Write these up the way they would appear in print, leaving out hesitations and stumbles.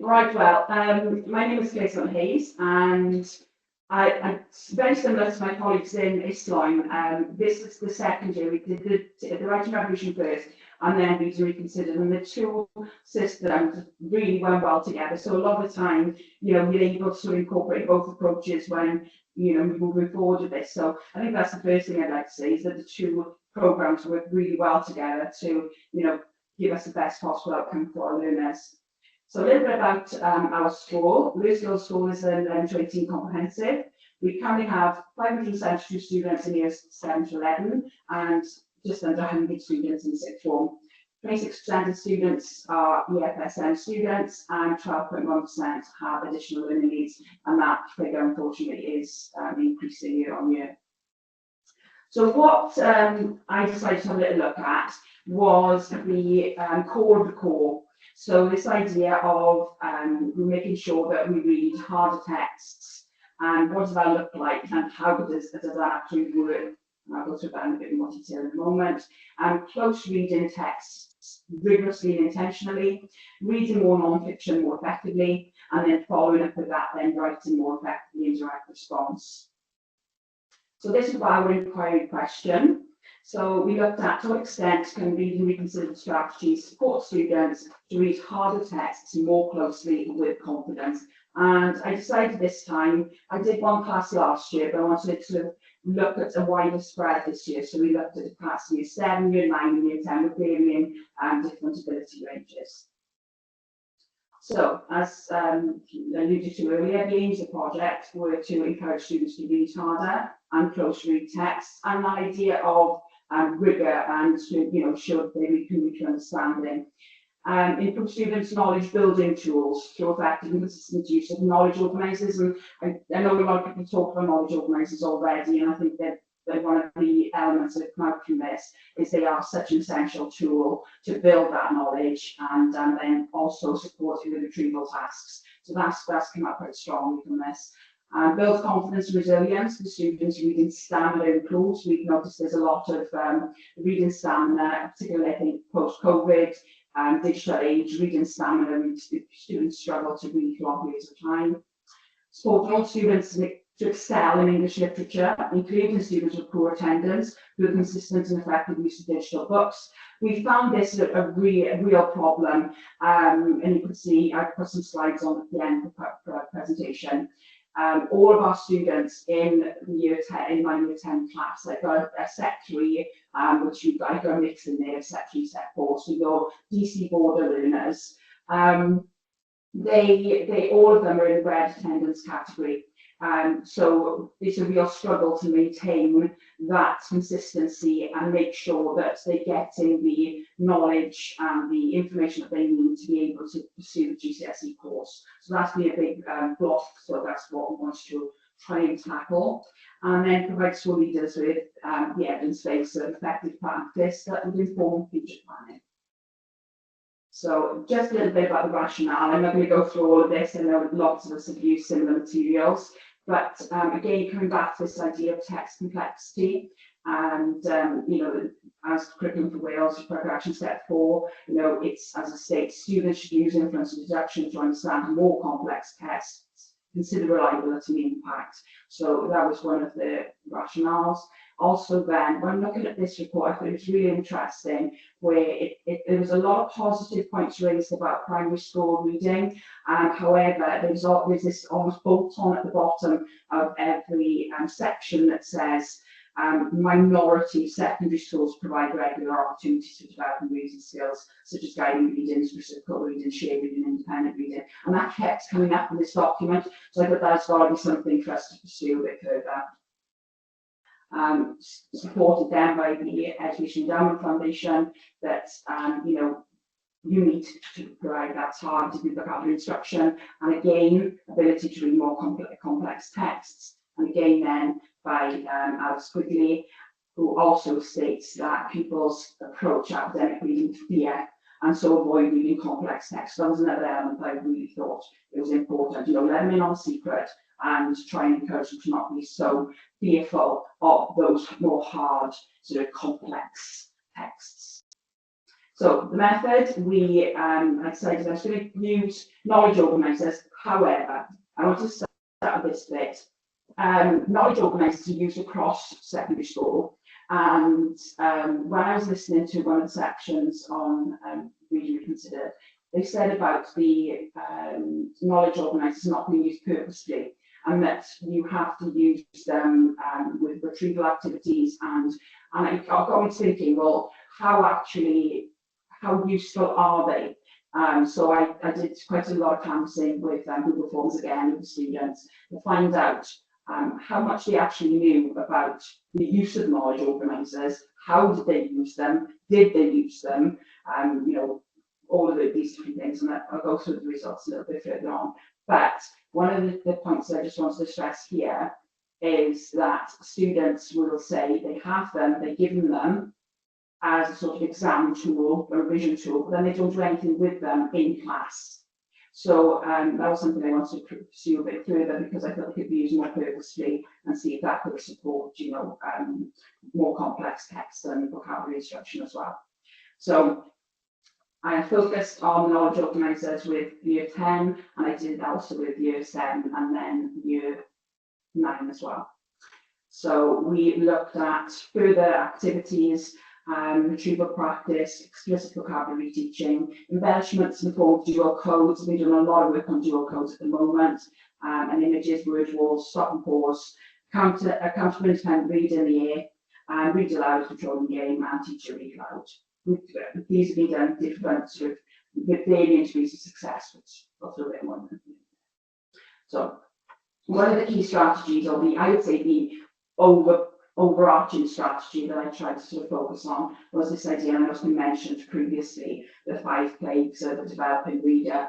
Right, well, my name is Gleison Hayes, and I'm very similar to my colleagues in Islam. This is the second year. We did the Writing Revolution first, and then Reading Reconsidered, and the two systems really went well together. So a lot of the time, we're able to incorporate both approaches when, we're moving forward with this. So I think that's the first thing I'd like to say, is that the two programs work really well together to, give us the best possible outcome for our learners. So a little bit about our school. Louisville School is an 11-18 comprehensive. We currently have 572 students in years 7 to 11 and just under 100 students in sixth form. 26% of students are EFSM students and 12.1% have additional learning needs, and that figure unfortunately is increasing year on year. So what I decided to have a little look at was the core of the core. So this idea of making sure that we read harder texts, and what does that look like, and how does that actually work? And I'll go through that in a bit more detail in a moment. Close reading texts rigorously and intentionally, reading more non-fiction more effectively, and then following up with that, then writing more effectively in direct response. So this is our inquiry question. So we looked at to what extent can Reading Reconsidered strategies support students to read harder texts more closely with confidence. And I decided this time, I did one class last year, but I wanted to look at a wider spread this year. So we looked at a class year 7, year 9, and year 10 with varying different ability ranges. So, as alluded to earlier, the aims of the project were to encourage students to read harder and close read texts, and the idea of rigour and to, show that they can reach understanding. Improve students' knowledge building tools through effective and consistent use of knowledge organisers. And I know a lot of people talk about knowledge organisers already, and I think that one of the elements that come out from this is they are such an essential tool to build that knowledge and then also support you with retrieval tasks. So that's come out quite strongly from this. Build confidence and resilience for students. Reading stamina improves. We've noticed there's a lot of reading stamina, particularly I think post-COVID, digital age, reading stamina, students struggle to read long periods of time. Support all students to excel in English literature, including students with poor attendance, who are consistent and effective use of digital books. We found this a real problem, and you can see I've put some slides on at the end of the presentation. All of our students in year 10, in my year 10 class, I've got a set 3, which I've got a mix in there, set 3, set 4, so your DC border learners. They all of them are in the red attendance category. So it's a real struggle to maintain that consistency and make sure that they're getting the knowledge and the information that they need to be able to pursue the GCSE course. So that's been a big block, so that's what we want to try and tackle. And then provide school leaders with the evidence-based effective practice that would inform future planning. So just a little bit about the rationale. I'm not going to go through all of this. I know lots of us have used similar materials. But again, coming back to this idea of text complexity, and as Curriculum for Wales Progression Step 4, it's, as I state, students should use inference and deduction to understand more complex texts, consider reliability and impact. So that was one of the rationales. Also then, when looking at this report, I thought it was really interesting, where there was a lot of positive points raised about primary school reading. However, there's this almost bolt on at the bottom of every section that says minority secondary schools provide regular opportunities to develop reading skills, such as guiding reading, reciprocal reading, shared reading, independent reading. And that kept coming up in this document. So I thought that's got to be something for us to pursue a bit further. Supported then by the Education Endowment Foundation, that you need to provide that targeted vocabulary instruction, and again ability to read more complex texts, and again then by Alex Quigley, who also states that pupils approach academic reading with fear and so avoid reading complex texts. That was another element that I really thought it was important. Let them in on secret and try and encourage them to not be so fearful of those more hard, sort of complex texts. So the method, I decided I was going to use knowledge organisers. However, I want to start with this bit. Knowledge organisers are used across secondary school. And when I was listening to one of the sections on Reading Reconsidered, they said about the knowledge organisers not being used purposely, and that you have to use them with retrieval activities. And I got me thinking, well, how useful are they? So I did quite a lot of canvassing with Google Forms again with the students to find out how much they actually knew about the use of knowledge organisers, how did they use them, did they use them, all of these different things, and I'll go through the results a little bit further on. But one of the points that I just wanted to stress here is that students will say they have them, they're given them as a sort of exam tool or revision tool, but then they don't do anything with them in class. So that was something I wanted to pursue a bit further, because I thought they could be used more purposefully and see if that could support, more complex text and vocabulary instruction as well. So I focused on knowledge organisers with year 10, and I did that also with year 7 and then year 9 as well. So we looked at further activities, retrieval practice, explicit vocabulary teaching, embellishments and form dual codes. We're doing a lot of work on dual codes at the moment, and images, word walls, stop and pause, accountable independent read in the air, read aloud, controlling game, and teacher read loud. These have been done different with varying degrees of success, which I'll throw in one. So one of the key strategies, or I would say the overarching strategy that I tried to sort of focus on, was this idea, and it's been mentioned previously, the 5 plagues of the developing reader.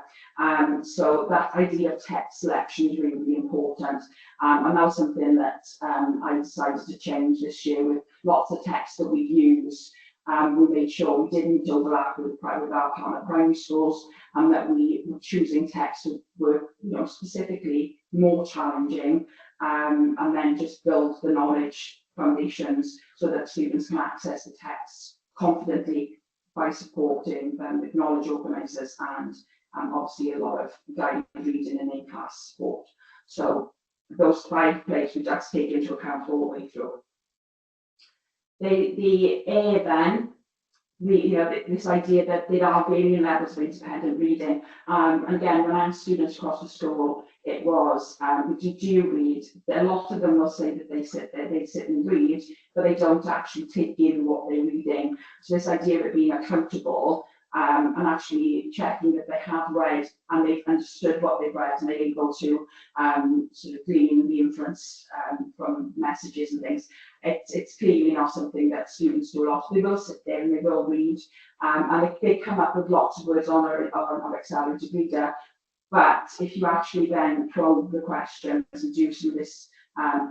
So that idea of text selection is really, really important. And that was something that I decided to change this year with lots of text that we use. We made sure we didn't overlap with our partner primary schools, and that we were choosing texts that were specifically more challenging, and then just build the knowledge foundations so that students can access the texts confidently by supporting them with knowledge organisers and obviously a lot of guided reading and in-class support. So those 5 places we just take into account all the way through. The A then, this idea that there are varying levels of independent reading. And again, when I asked students across the school, it was, did you read? A lot of them will say that they sit and read, but they don't actually take in what they're reading. So this idea of being accountable and actually checking that they have read and they've understood what they've read, and they're able to sort of glean the inference from messages and things. It's clearly not something that students do a lot. They will sit there and they will read, and they come up with lots of words on our accelerated reader. But if you actually then probe the questions and do some of this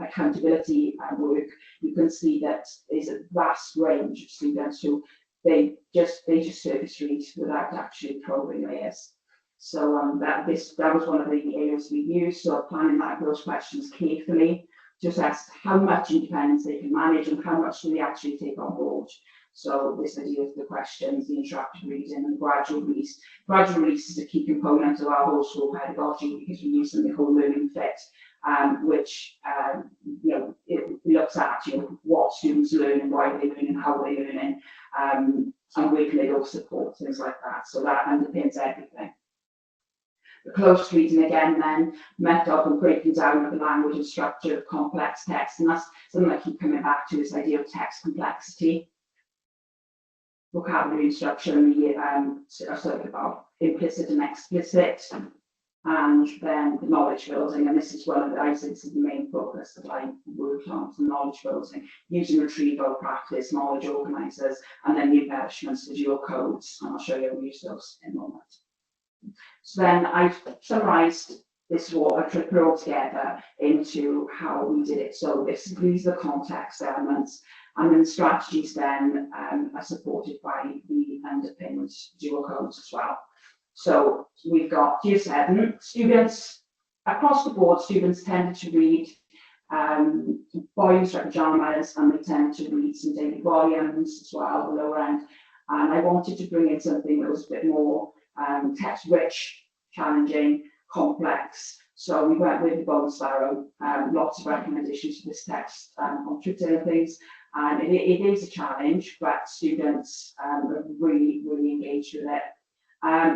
accountability work, you can see that there's a vast range of students who they just surface read without actually probing layers. So that was one of the areas we used. So planning those questions carefully, just ask how much independence they can manage and how much do they actually take on board. So this idea of the questions, the interactive reading, and gradual release. Gradual release is a key component of our whole school pedagogy, because we use the whole learning fit, which it looks at what students learn and why they learn and how they learn, and where can they go support, things like that. So that underpins everything. The close reading again then, method and breaking down of the language and structure of complex text, and that's something I keep coming back to, this idea of text complexity. Vocabulary instruction, sort about implicit and explicit, and then the knowledge building, and this is one of the main focus that I worked on, the knowledge building, using retrieval practice, knowledge organisers, and then the embellishments, the dual codes, and I'll show you how we use those in a moment. So then I've summarised this what I tried to put all together into how we did it. So these are the context elements, and then strategies then are supported by the underpinned dual codes as well. So we've got year 7 students across the board. Students tended to read volumes like pajamas, and they tend to read some David Williams as well, the lower end. And I wanted to bring in something that was a bit more text-rich, challenging, complex. So we went with the Bone Sparrow, lots of recommendations for this text on Twitter and things. And it is a challenge, but students are really, really engaged with it.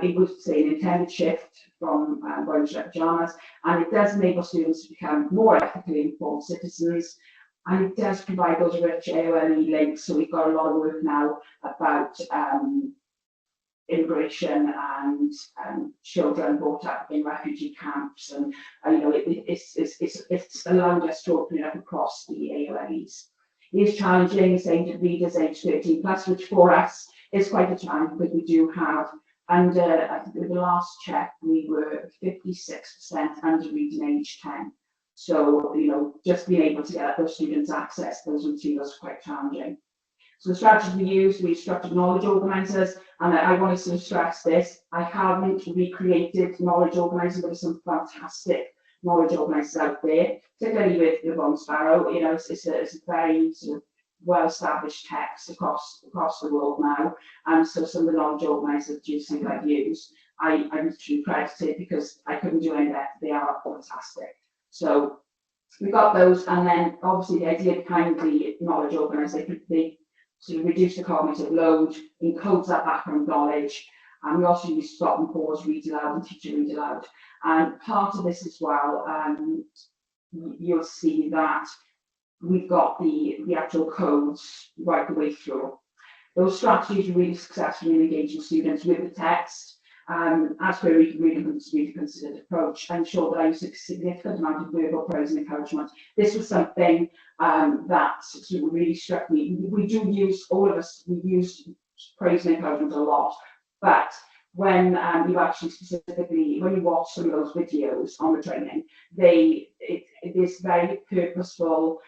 It was say, an intended shift from Boyish pajamas, and it does enable students to become more ethically informed citizens, and it does provide those rich AOLE links. So we've got a lot of work now about immigration and children brought up in refugee camps, and you know it's allowed us to open it up across the AOLEs. It is challenging. It's aimed at readers aged 13 plus, which for us is quite a challenge because we do have under, I think with the last check, we were 56% under reading age 10. So, you know, just being able to get those students access to those materials is quite challenging. So the strategy we used, we structured knowledge organisers, and I want to stress this, I haven't recreated knowledge organisers, but there's some fantastic knowledge organisers out there, particularly with the Bone Sparrow. You know, it's a very sort of well-established text across the world now, and so some of the knowledge organisers that I've used, I'm literally credited because I couldn't do any better. They are fantastic. So we got those, and then obviously the idea behind the knowledge organiser, they sort of reduce the cognitive load, encodes that background knowledge, and we also use stop and pause, read aloud, and teacher read aloud. And part of this as well, you'll see that we've got the actual codes right the way through. Those strategies are really successful in engaging students with the text, as per Reconsidered approach, and ensure that I use a significant amount of verbal praise and encouragement. This was something that sort of really struck me. We do use, all of us, we use praise and encouragement a lot, but when you actually specifically, when you watch some of those videos on the training, it is very purposeful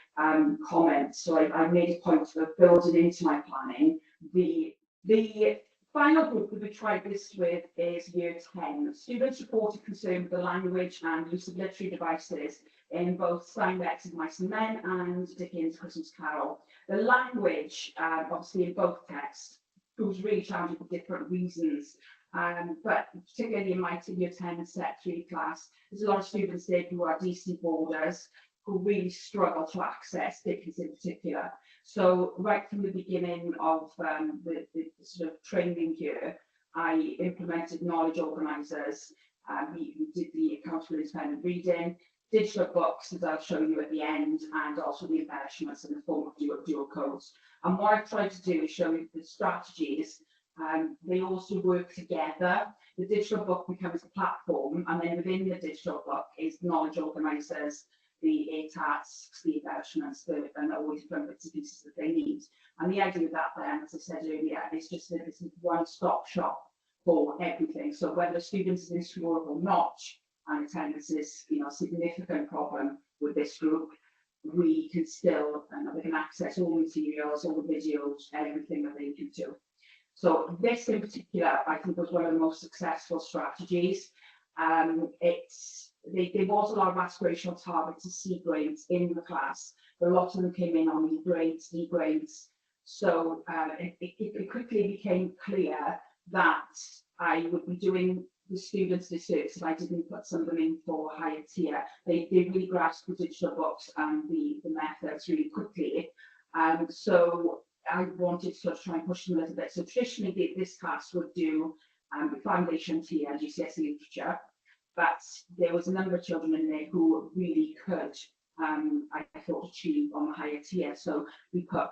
comments. So I made a point of building into my planning. The final group that we tried this with is year 10. Students reported concern with the language and use of literary devices in both Steinbeck's Mice and Men and Dickens' Christmas Carol. The language, obviously in both texts, was really challenging for different reasons. But particularly in my year 10 set 3 class, there's a lot of students there who are DC boarders who really struggle to access Dickens in particular. So right from the beginning of the sort of training here, I implemented knowledge organisers. We did the accountable independent reading, digital books, as I'll show you at the end, and also the embellishments in the form of dual codes. And what I've tried to do is show you the strategies. They also work together. The digital book becomes a platform, and then within the digital book is knowledge organisers, the tasks, the embellishments, and all the different bits and pieces that they need. And the idea of that then, as I said earlier, is just that it's a one-stop shop for everything. So whether a student is in school or not, and attendance is, you know, a significant problem with this group, we can still, they can access all the materials, all the videos, everything that they can do. So this in particular, I think, was one of the most successful strategies. There was a lot of aspirational targets to C grades in the class, but a lot of them came in on E grades, D grades. So it quickly became clear that I would be doing the students disservice if I didn't put some of them in for higher tier. They really grasped the digital books and the methods really quickly. So I wanted to sort of try and push them a little bit. So traditionally, this class would do the foundation tier, GCSE literature, but there was a number of children in there who really could, I thought, achieve on the higher tier. So we put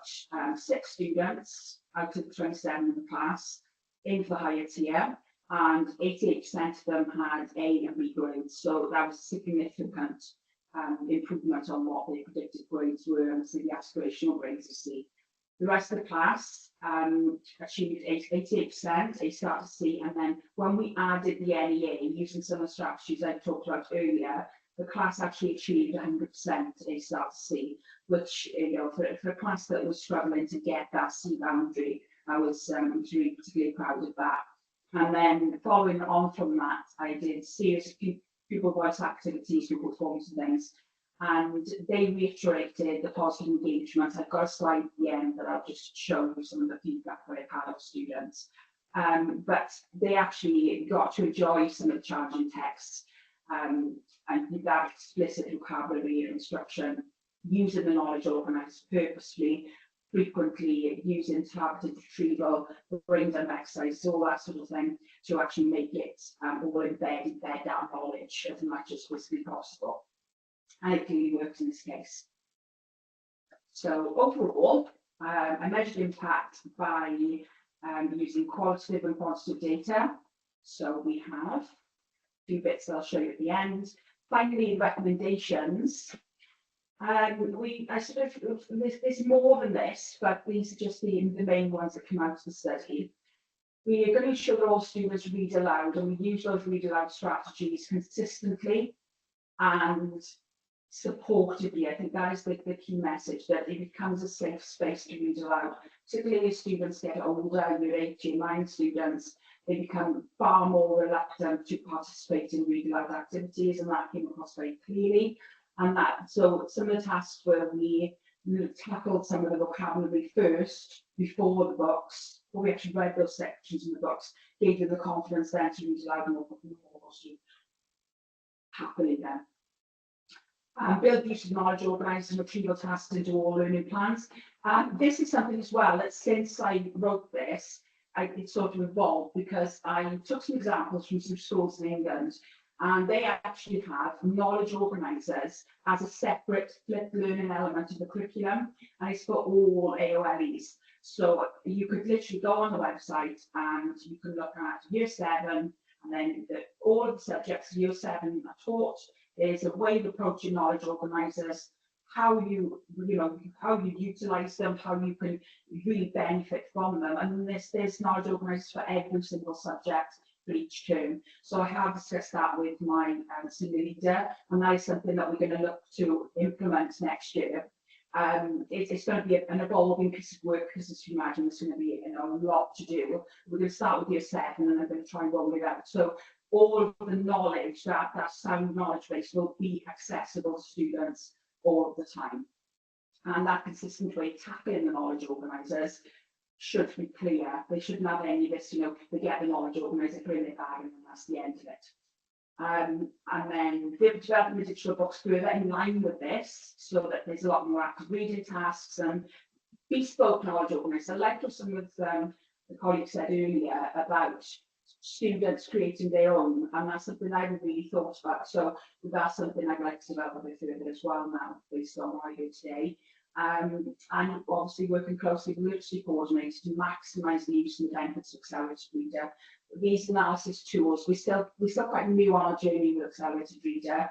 6 students out of the 27 in the class into the higher tier, and 88% of them had A and B grades. So that was a significant improvement on what the predicted grades were, and so the aspirational grades you see. The rest of the class achieved 88%, A start to C, and then when we added the NEA, using some of the strategies I talked about earlier, the class actually achieved 100% A start to C, which, you know, for a class that was struggling to get that C boundary, I was really particularly proud of that. And then following on from that, I did serious pupil voice activities, pupil performance and things. and they reiterated the positive engagement. I've got a slide at the end that I'll just show you some of the feedback that I've had of students. But they actually got to enjoy some of the challenging texts, and that explicit vocabulary and instruction, using the knowledge organised purposefully, frequently using targeted retrieval, brain dump exercise, all that sort of thing, to actually make it all embed that knowledge as much as possibly possible. And it clearly works in this case. So overall, I measured impact by using qualitative and quantitative data. So we have a few bits that I'll show you at the end. Finally, recommendations. I sort of, there's more than this, but these are just the main ones that come out of the study. We are going to ensure that all students read aloud, and we use those read aloud strategies consistently and supportively. I think that is the key message, that it becomes a safe space to read aloud. Particularly as students get older, year 8, year 9 students, they become far more reluctant to participate in read aloud activities, and that came across very clearly. And that, so some of the tasks where we tackled some of the vocabulary first before the books, or we actually read those sections in the books, gave them the confidence then to read aloud more happily then. Build use of knowledge organised and retrieval tasks into all learning plans. This is something as well that since I wrote this, it sort of evolved, because I took some examples from some schools in England, and they actually have knowledge organisers as a separate flipped learning element of the curriculum, and it's for all AOLEs. So you could literally go on the website and you can look at year 7, and then all of the subjects year 7 are taught. There's a way of approaching knowledge organisers, how you utilise them, how you can really benefit from them. And there's knowledge organisers for every single subject for each term. So I have discussed that with my senior leader, and that is something that we're going to look to implement next year. It's going to be an evolving piece of work, because as you imagine, there's going to be a lot to do. We're going to start with year 7, and I'm going to try and roll it out. So all of the knowledge, that sound knowledge base, will be accessible to students all of the time. And that consistent way of tackling the knowledge organisers should be clear. They shouldn't have any of this, they get the knowledge organiser, bring it back, and that's the end of it. And then developing the digital books further in line with this, so that there's a lot more active reading tasks and bespoke knowledge organisers. Like what some of the colleagues said earlier about students creating their own, and that's something I haven't really thought about. So that's something I'd like to develop a bit further as well now, based on what I heard today. And obviously working closely with literacy coordinators to maximise the use and benefits of Accelerated Reader. These analysis tools, we're still quite new on our journey with Accelerated Reader,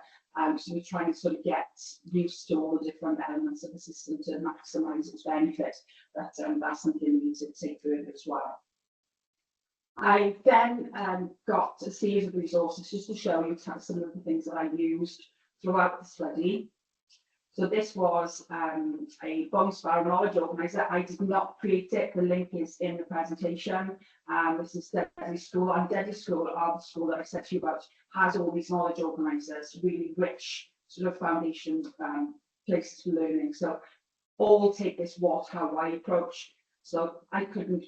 so we're trying to sort of get used to all the different elements of the system to maximise its benefit. But that's something we need to take further as well. I then got a series of resources just to show you some of the things that I used throughout the study. So this was a bone spiral knowledge organiser. I did not create it. The link is in the presentation. This is Dudley School, and Dudley School, the school that I said to you about, has all these knowledge organisers, really rich sort of foundation places for learning. So all take this what, how, why approach. So I couldn't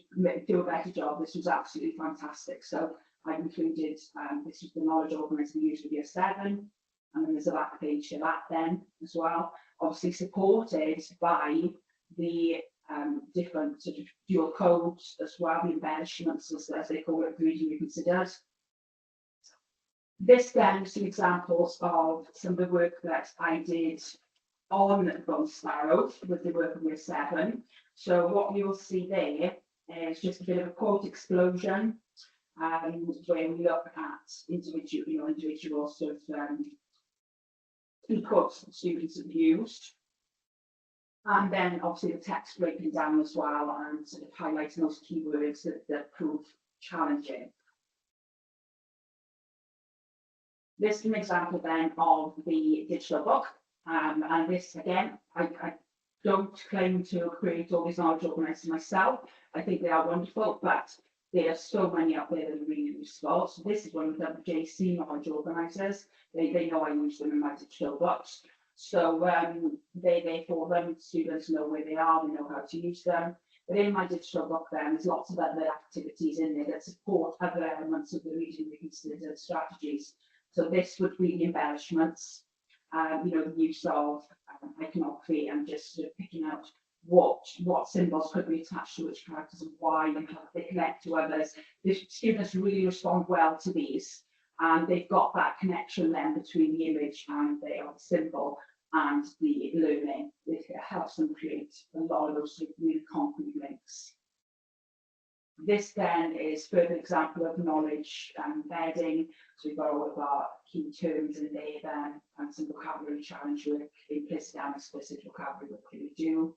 do a better job. This was absolutely fantastic. So I included, this was the knowledge organiser we used for year 7. And then there's a back page to that then as well, obviously supported by the different sort of dual codes as well, the embellishments as they call it, reading reconsidered. This then is some examples of some of the work that I did on bone spiral with the work of year 7. So what you'll see there is just a bit of a quote explosion, where we look at individual sort of key quotes that students have used, and then obviously the text breaking down as well, and sort of highlighting those keywords that prove challenging. This is an example then of the digital book, and this again, I don't claim to create all these knowledge organisers myself. I think they are wonderful, but there are so many out there that are really useful. So this is one of the WJC knowledge organisers. They know I use them in my digital books. So they therefore then students know where they are, they know how to use them. But in my digital book then, there's lots of other activities in there that support other elements of the reading reconsidered strategies. So this would be the embellishments, the use of iconography and just sort of picking out what symbols could be attached to which characters and why and how they connect to others. The students really respond well to these, and they've got that connection then between the image and the symbol and the learning. It helps them create a lot of those really concrete links. This then is further example of knowledge embedding. So we've got all of our key terms in there then, and some vocabulary challenge work, implicit and explicit vocabulary work that we do.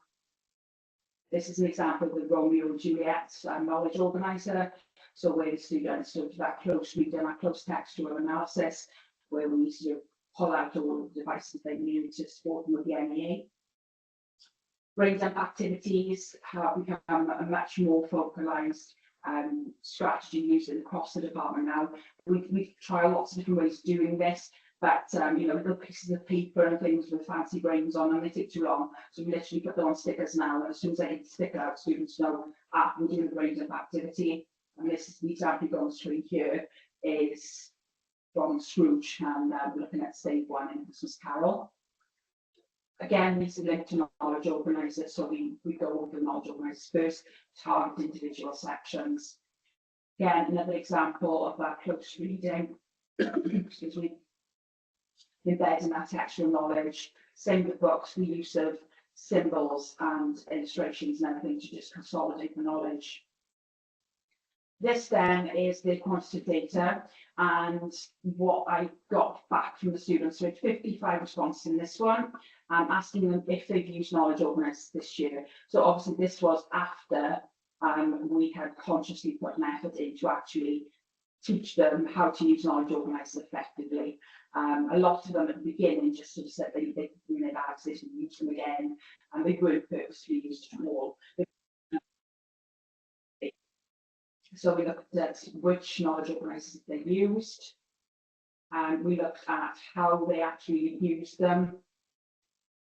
This is an example of the Romeo and Juliet knowledge organizer. So where the students do that close reading, that close textual analysis, where we sort of pull out all the devices they need to support them with the MEA. Brain dump activities have become a much more focalized strategy used across the department now. We try lots of different ways of doing this, but little pieces of paper and things with fancy brains on them, they take too long. So we literally put them on stickers now, and as soon as I hit the sticker, students know, we're doing the brain dump activity. And this is the example you've got on the screen here is from Scrooge, and we're looking at stage 1 in Christmas Carol. Again, these are linked to knowledge organisers, so we go over the knowledge organisers first, target individual sections. Again, another example of that close reading, excuse me, embedding that textual knowledge. Same with books, the use of symbols and illustrations and everything to just consolidate the knowledge. This then is the quantitative data, and what I got back from the students. So 55 responses in this one, asking them if they've used knowledge organisers this year. So obviously this was after we had consciously put an effort in to actually teach them how to use knowledge organisers effectively. A lot of them at the beginning just sort of said they could bring their bags, they didn't use them again, and they weren't purposely used at all. So we looked at which knowledge organisers they used, and we looked at how they actually used them,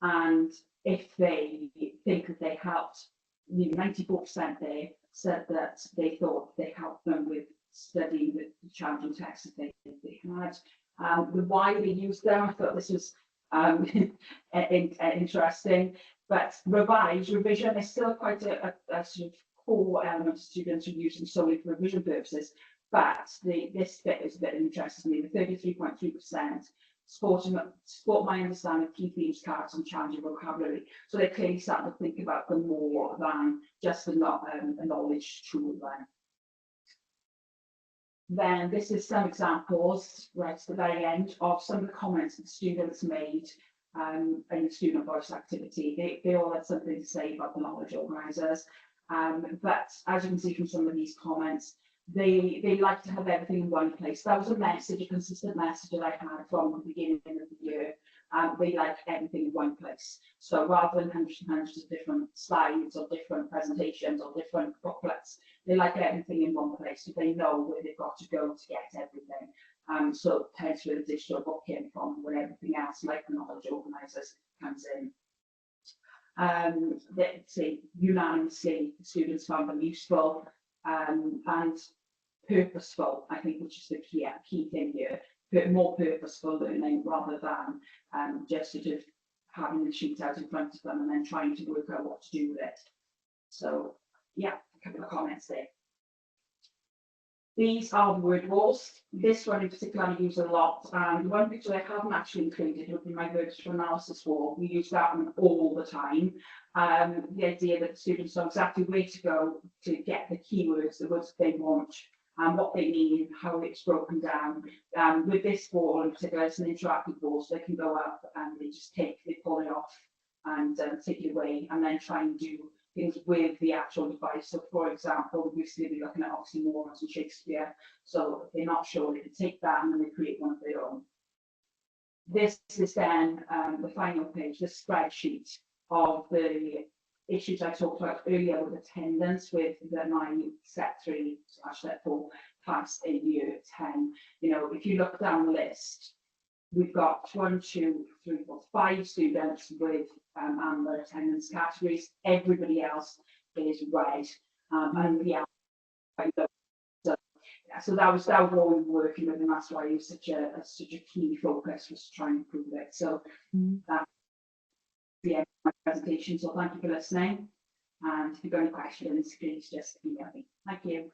and if they think that they helped. 94% there said that they thought they helped them with studying the challenging texts that they had. The why they used them, I thought this was interesting, but revision is still quite a sort of core element students are using solely for revision purposes, but this bit is a bit interesting to me. The 33.3% support my understanding of key themes, characters, and challenging vocabulary. So they're clearly starting to think about them more than just a knowledge tool. Then this is some examples right at the very end of some of the comments that students made in the student voice activity. They all had something to say about the knowledge organisers. But as you can see from some of these comments, they like to have everything in one place. That was a message, a consistent message that I had from the beginning of the year. They like everything in one place. So rather than hundreds and hundreds of different slides or different presentations or different booklets, they like everything in one place, so they know where they've got to go to get everything. So hence where the digital book came from, where everything else, like the knowledge organisers, comes in. That say unanimously the students found them useful and purposeful, I think, which is the key thing here. More purposeful learning rather than just sort of having the sheet out in front of them and then trying to work out what to do with it. So yeah, a couple of comments there. These are the word walls. This one in particular I use a lot, and one picture I haven't actually included would be my virtual analysis wall. We use that one all the time. The idea that the students know exactly where to go to get the keywords, the words they want, and what they mean, how it's broken down. With this wall in particular, it's an interactive wall, so they can go up and they pull it off and take it away, and then try and do things with the actual device. So for example, we used to be looking at oxymorons and Shakespeare. So if they're not sure, they can take that and then they create one of their own. This is then the final page, the spreadsheet of the issues I talked about earlier with attendance with my set 3/set 4 class in year 10. If you look down the list, we've got 1, 2, 3, 4, 5 students with amber attendance categories. Everybody else is red, and yeah, so, yeah, so that was what we were working with, and that's why it was such a key focus, was to try and improve it. So that's the end of my presentation. So thank you for listening, and if you've got any questions, please just email me. Thank you.